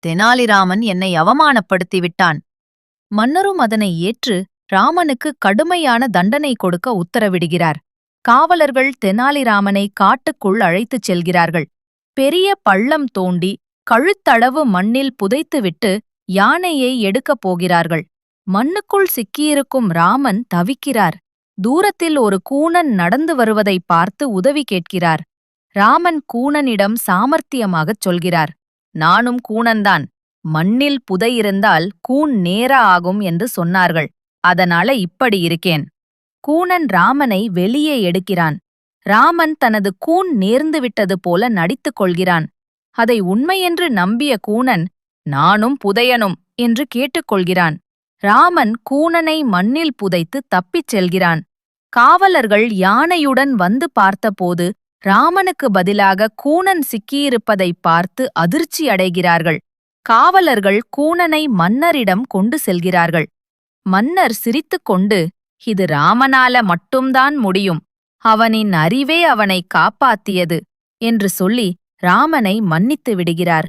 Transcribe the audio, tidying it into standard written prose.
தெனாலிராமன் என்னை அவமானப்படுத்திவிட்டான். மன்னரும் அதனை ஏற்று ராமனுக்கு கடுமையான தண்டனை கொடுக்க உத்தரவிடுகிறார். காவலர்கள் தெனாலிராமனை காட்டுக்குள் அழைத்துச் செல்கிறார்கள். பெரிய பள்ளம் தோண்டி கழுத்தளவு மண்ணில் புதைத்துவிட்டு யானையை எடுக்கப் போகிறார்கள். மண்ணுக்குள் சிக்கியிருக்கும் ராமன் தவிக்கிறார். தூரத்தில் ஒரு கூனன் நடந்து வருவதைப் பார்த்து உதவி கேட்கிறார். ராமன் கூனனிடம் சாமர்த்தியமாகச் சொல்கிறார், நானும் கூனன்தான். மண்ணில் புதையிருந்தால் கூன் நேரா ஆகும் என்று சொன்னார்கள். அதனால இப்படி இருக்கேன். கூனன் ராமனை வெளியே எடுக்கிறான். ராமன் தனது கூன் நேர்ந்துவிட்டது போல நடித்துக் கொள்கிறான். அதை உண்மையென்று நம்பிய கூனன், நானும் புதையனும் என்று கேட்டுக்கொள்கிறான். ராமன் கூனனை மண்ணில் புதைத்து தப்பிச் செல்கிறான். காவலர்கள் யானையுடன் வந்து பார்த்தபோது ராமனுக்கு பதிலாக கூனன் சிக்கியிருப்பதைப் பார்த்து அதிர்ச்சி அடைகிறார்கள். காவலர்கள் கூனனை மன்னரிடம் கொண்டு செல்கிறார்கள். மன்னர் சிரித்துக்கொண்டு, இது ராமனால மட்டும்தான் முடியும், அவனின் அறிவே அவனை காப்பாத்தியது என்று சொல்லி ராமனை மன்னித்து விடுகிறார்.